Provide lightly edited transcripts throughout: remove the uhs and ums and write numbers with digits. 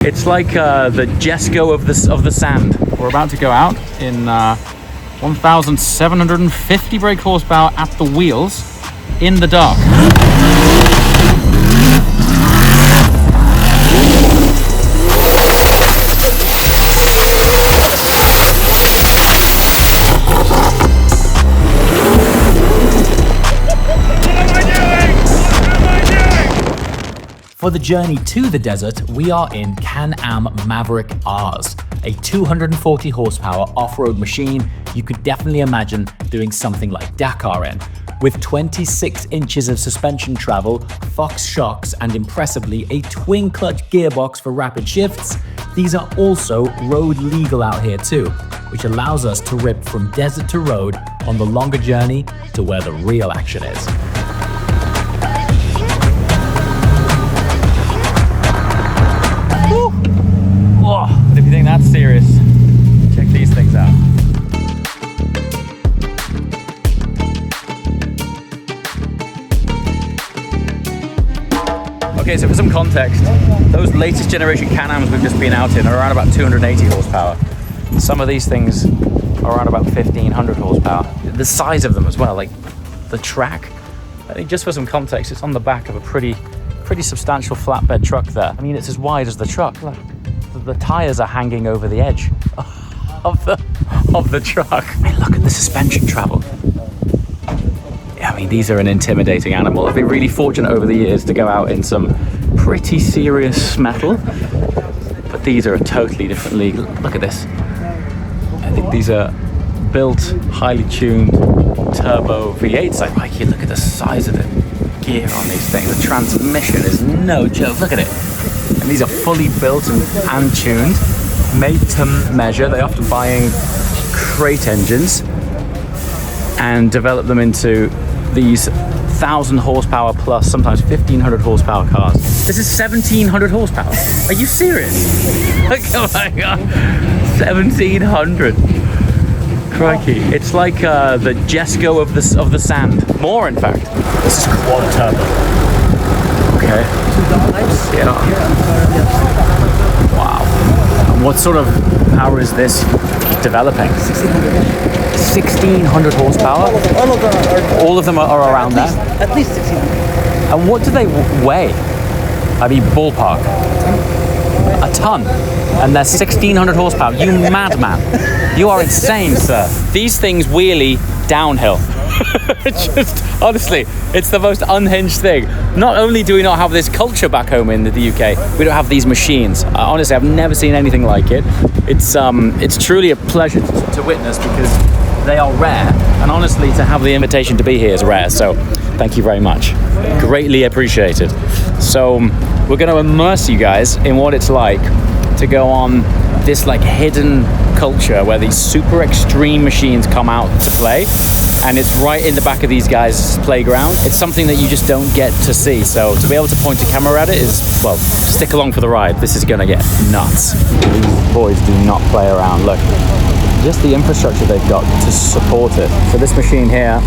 It's like the Jesko of the sand. We're about to go out in 1,750 brake horsepower at the wheels in the dark. For the journey to the desert, we are in Can-Am Maverick Rs, a 240 horsepower off-road machine you could definitely imagine doing something like Dakar in. With 26 inches of suspension travel, Fox shocks, and impressively a twin-clutch gearbox for rapid shifts, these are also road legal out here too, which allows us to rip from desert to road on the longer journey to where the real action is. Oh, but if you think that's serious, check these things out. Okay, so for some context, those latest generation Can-Ams we've just been out in are around about 280 horsepower. Some of these things are around about 1,500 horsepower. The size of them as well, like the track. I think just for some context, it's on the back of a pretty substantial flatbed truck there. I mean, it's as wide as the truck. Look. The tires are hanging over the edge of the truck. I mean, look at the suspension travel. Yeah, I mean, these are an intimidating animal. I've been really fortunate over the years to go out in some pretty serious metal, but these are a totally different league. Look at this. I think these are built, highly tuned turbo V8s. I like it. Look at the size of the gear on these things. The transmission is no joke. Look at it. And these are fully built and tuned, made to measure. They often buying crate engines and develop them into these 1,000 horsepower plus, sometimes 1,500 horsepower cars. This is 1,700 horsepower. Are you serious? Oh my god, 1,700. Crikey, it's like the Jesko of the sand. More, in fact. This is quad turbo. Okay. Yeah. Wow. And what sort of power is this developing? 1,600 horsepower? All of them are around there? At least 1,600. And what do they weigh? I mean, ballpark. A ton. And they're 1,600 horsepower. You madman. You are insane, sir. These things wheelie downhill. Just honestly, it's the most unhinged thing. Not only do we not have this culture back home in the UK, we don't have these machines. Honestly, I've never seen anything like it. It's truly a pleasure to witness because they are rare, and honestly, to have the invitation to be here is rare. So, thank you very much. Greatly appreciated. So, we're going to immerse you guys in what it's like to go on this like hidden culture where these super extreme machines come out to play. And it's right in the back of these guys' playground. It's something that you just don't get to see. So to be able to point a camera at it is, well, stick along for the ride. This is gonna get nuts. These boys do not play around. Look, just the infrastructure they've got to support it. So this machine here,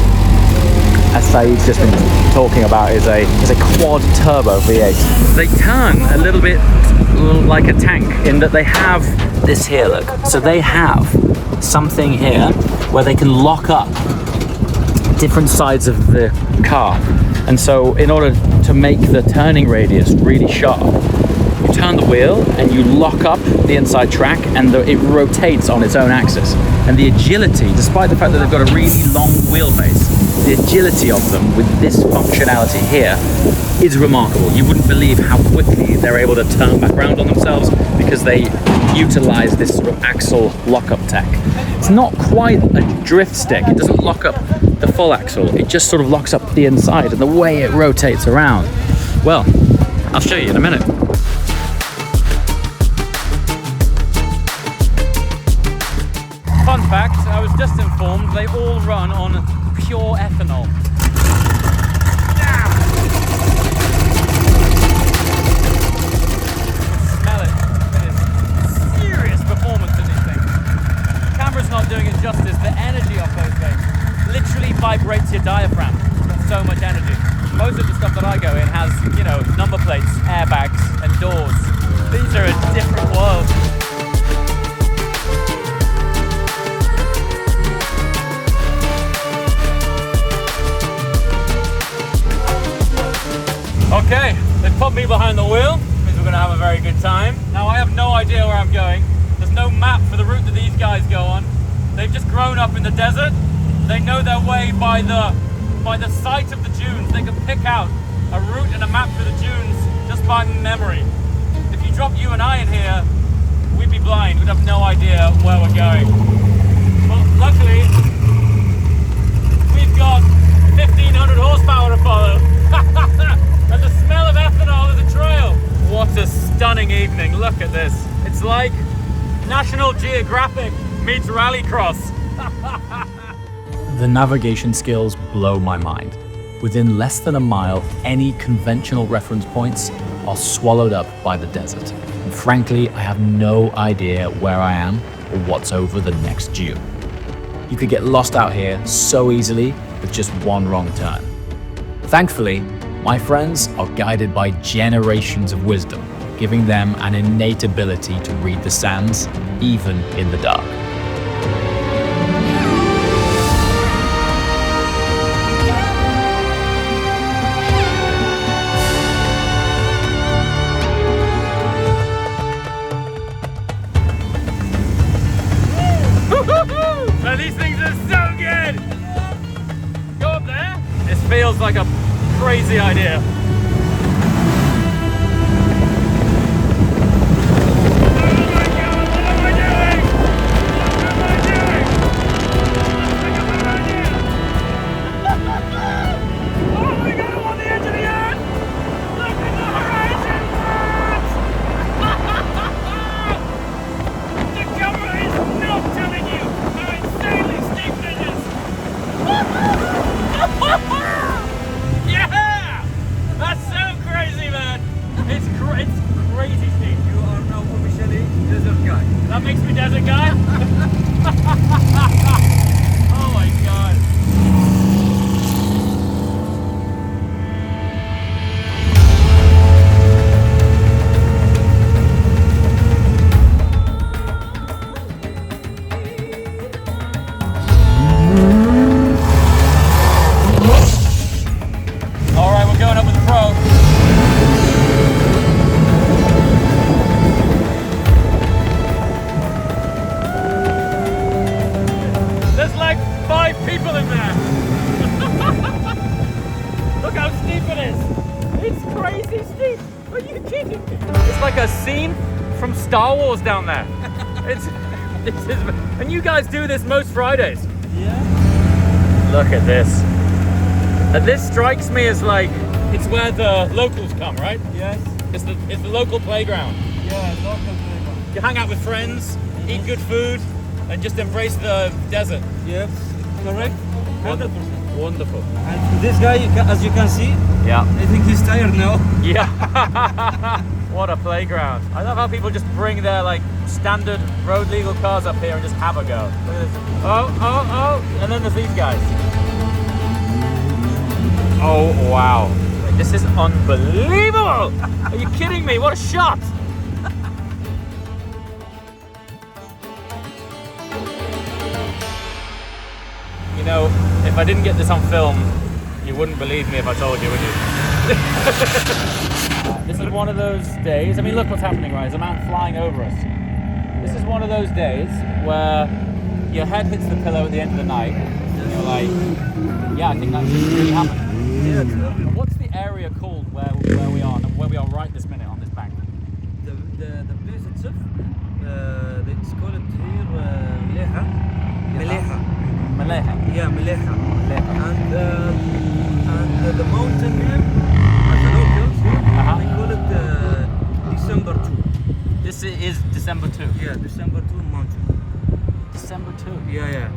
as Saeed's just been talking about, is a quad turbo V8. They turn a little bit like a tank in that they have this here, look. So they have something here where they can lock up different sides of the car, and so in order to make the turning radius really sharp, you turn the wheel and you lock up the inside track, and it rotates on its own axis. And the agility, despite the fact that they've got a really long wheelbase, the agility of them with this functionality here is remarkable. You wouldn't believe how quickly they're able to turn back around on themselves because they utilize this sort of axle lockup tech. It's not quite a drift stick. It doesn't lock up the full axle. It just sort of locks up the inside, and the way it rotates around. Well, I'll show you in a minute. Fun fact, I was just informed they all run on pure ethanol. Smell it. It is serious performance in these things. The camera's not doing it justice. The energy of those things literally vibrates your diaphragm. So much energy. Most of the stuff that I go in has, you know, number plates, airbags, and doors. These are a different time. Now I have no idea where I'm going. There's no map for the route that these guys go on. They've just grown up in the desert. They know their way by the sight of the dunes. They can pick out a route and a map for the dunes just by memory. If you drop you and I in here, we'd be blind. We'd have no idea where we're going. But luckily, we've got 1,500 horsepower to follow. And the smell of ethanol is a trail. What a stunning evening. Look at this. It's like National Geographic meets Rallycross. The navigation skills blow my mind. Within less than a mile, any conventional reference points are swallowed up by the desert. And frankly, I have no idea where I am or what's over the next dune. You could get lost out here so easily with just one wrong turn. Thankfully, my friends are guided by generations of wisdom, giving them an innate ability to read the sands, even in the dark. Oh, these things are so good! Go up there. This feels like a crazy idea. That makes me desert guy? Oh my god. Alright, we're going up with the pro. People in there. Look how steep it is. It's crazy steep. Are you kidding me? It's like a scene from Star Wars down there. And you guys do this most Fridays. Yeah. Look at this. And this strikes me as like it's where the locals come, right? Yes. It's the local playground. Yeah, local playground. You hang out with friends, eat good food, and just embrace the desert. Yes. Correct? 100%. Wonderful. And this guy, as you can see, Yeah. I think he's tired now. Yeah. What a playground. I love how people just bring their like standard road legal cars up here and just have a go. Look at this. Oh. And then there's these guys. Oh, wow. This is unbelievable. Are you kidding me? What a shot. You know, if I didn't get this on film, you wouldn't believe me if I told you, would you? This is one of those days. I mean, look what's happening, right? There's a man flying over us. This is one of those days where your head hits the pillow at the end of the night, and you're like, yeah, I think that should really happen. Yeah. What's the area called where we are, and where we are right this minute on this bank? The place itself, it's called here Meleha. Meleha. Yeah, Meleha. And the mountain here, as the locals, they call it December 2. This is December 2. Yeah, December 2 mountain. December 2. Yeah.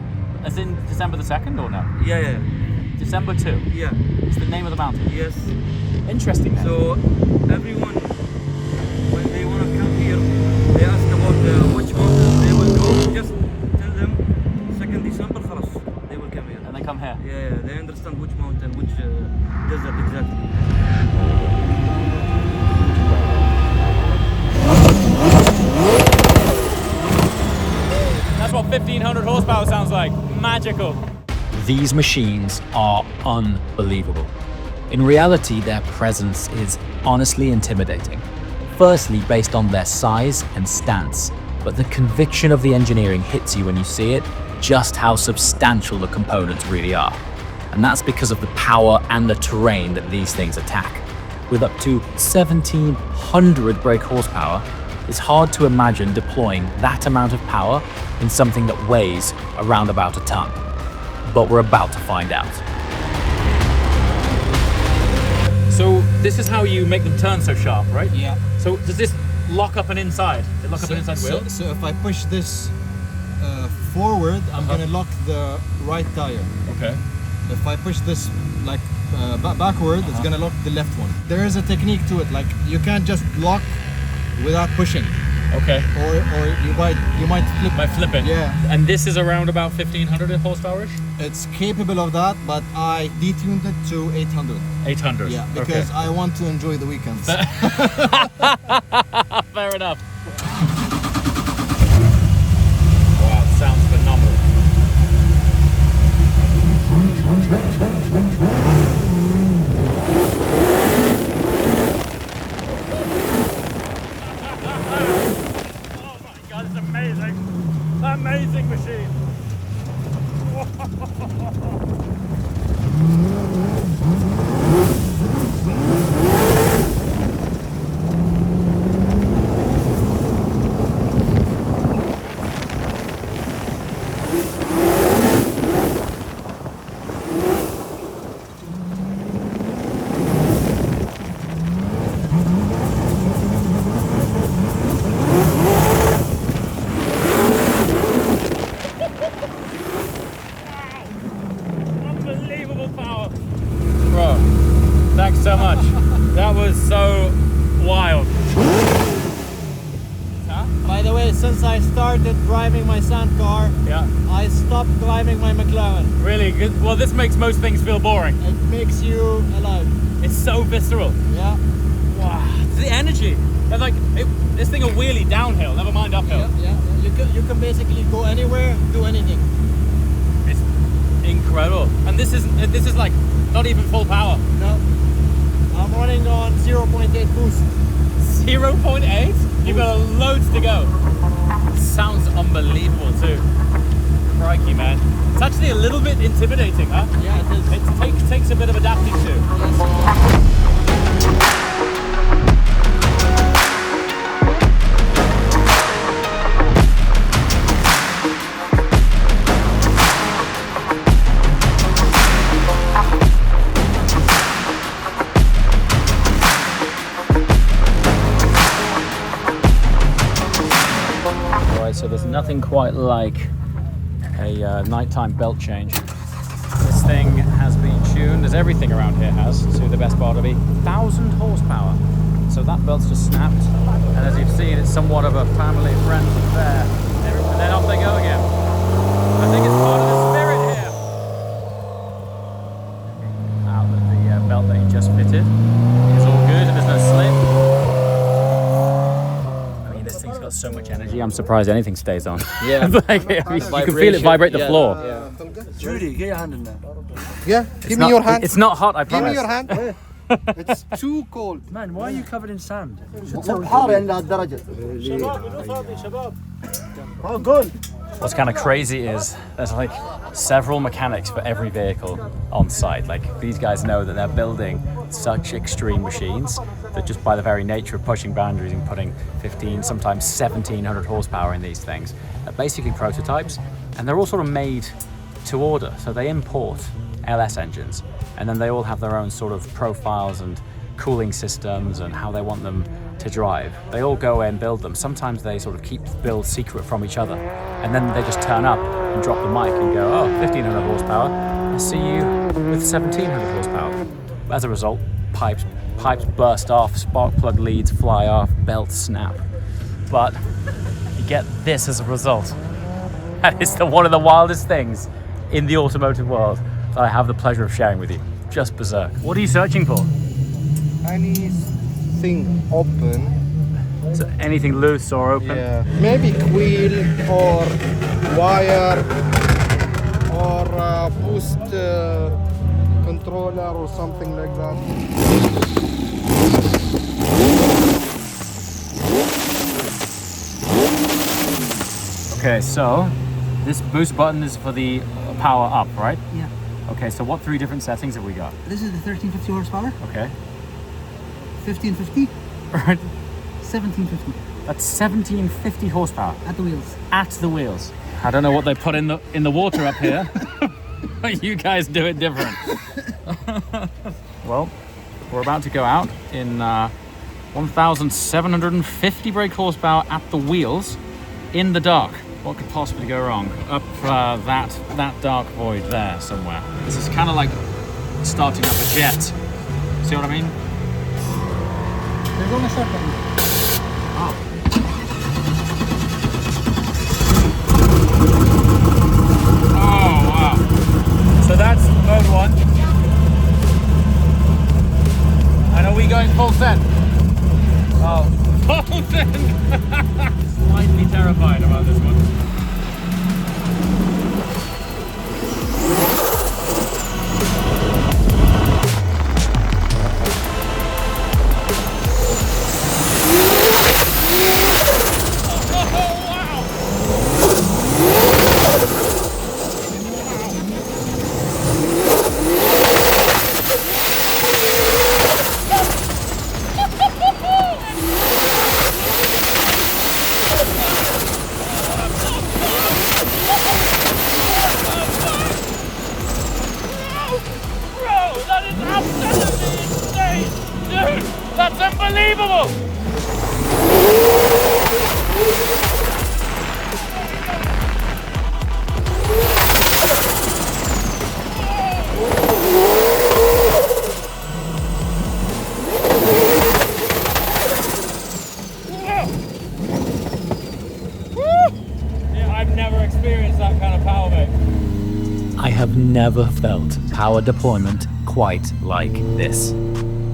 As in December the 2nd or no? Yeah. December 2. Yeah. It's the name of the mountain. Yes. Interesting then. So everyone, when they want to come here, they ask about which mountain they will go. Just tell them 2nd December, خلاص, they will come here. And they come here. Yeah, they understand which mountain, which desert exactly. That's what 1,500 horsepower sounds like. Magical. These machines are unbelievable. In reality, their presence is honestly intimidating. firstly based on their size and stance, but the conviction of the engineering hits you when you see it, just how substantial the components really are. And that's because of the power and the terrain that these things attack. With up to 1,700 brake horsepower, it's hard to imagine deploying that amount of power in something that weighs around about a ton. But we're about to find out. So this is how you make them turn so sharp, right? Yeah. So does this lock up an inside? Does it lock up an inside wheel? So if I push this forward, I'm gonna lock the right tire. Okay. If I push this like backward, it's gonna lock the left one. There is a technique to it. Like you can't just lock without pushing, Okay. or you might flip. By flipping. Yeah. And this is around about 1,500 horsepower-ish? It's capable of that, but I detuned it to 800. 800. Yeah, because I want to enjoy the weekends. Fair enough. Wow, it sounds phenomenal. Oh my God, it's amazing. Amazing machine. Unbelievable power. Bro, thanks so much. That was so wild. By the way, since I started driving my sand car, Yeah, I stopped driving my McLaren. really good. Well, this makes most things feel boring. It makes you alive. It's so visceral. Yeah. Wow, the energy. And like, this thing will wheelie downhill, never mind uphill. Yeah. You can basically go anywhere, do anything. It's incredible. And this is like not even full power. No. I'm running on 0.8 boost. 0.8? You've got loads to go. Sounds unbelievable too. Crikey, man. It's actually a little bit intimidating, huh? Yeah, it is. It takes a bit of adapting to. So there's nothing quite like a nighttime belt change. This thing has been tuned, as everything around here has, to the best part of 1,000 horsepower. So that belt's just snapped, and as you've seen, it's somewhat of a family-friendly affair. And then off they go again. I think it's part of the spirit here. Now that the belt that you just fitted is all good and there's no slip. This thing's got so much energy. I'm surprised anything stays on. Yeah. Like, you can feel it vibrate the floor. Yeah. Judy, get your hand in there. Yeah, give me your hand. It's not hot, I Give me promise. your hand. It's too cold. Man, why are you covered in sand? Oh, good. What's kind of crazy is there's like several mechanics for every vehicle on site. Like, these guys know that they're building such extreme machines that just by the very nature of pushing boundaries and putting 15, sometimes 1,700 horsepower in these things, are basically prototypes, and they're all sort of made to order. So they import LS engines, and then they all have their own sort of profiles and cooling systems and how they want them to drive. They all go and build them. Sometimes they sort of keep the build secret from each other, and then they just turn up and drop the mic and go, oh, 1,500 horsepower, I see you with 1,700 horsepower. As a result, pipes burst off, spark plug leads fly off, belts snap. But you get this as a result. And it's one of the wildest things in the automotive world that I have the pleasure of sharing with you. Just berserk. What are you searching for? Anything open. So anything loose or open? Yeah. Maybe wheel or wire or boost controller or something like that. Okay, so this boost button is for the power up, right? Yeah. Okay, so what 3 different settings have we got? This is the 1350 horsepower, Okay. 1550, Right. 1750 That's 1750 horsepower at the wheels. at the wheels. I don't know what they put in the water up here, but you guys do it different. Well, we're about to go out in 1,750 brake horsepower at the wheels in the dark. What could possibly go wrong? Up that dark void there somewhere. This is kind of like starting up a jet. See what I mean? There's only a start button. Oh wow! So that's mode 1. And are we going full send? Oh, full send! Slightly terrified about this one. That's unbelievable! Yeah, I've never experienced that kind of power, mate. I have never felt power deployment quite like this.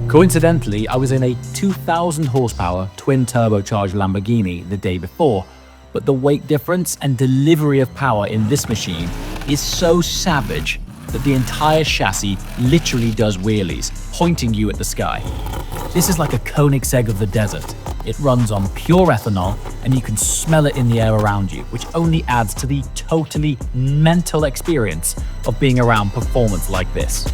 Coincidentally, I was in a 2,000 horsepower twin turbocharged Lamborghini the day before, but the weight difference and delivery of power in this machine is so savage that the entire chassis literally does wheelies, pointing you at the sky. This is like a Koenigsegg of the desert. It runs on pure ethanol and you can smell it in the air around you, which only adds to the totally mental experience of being around performance like this.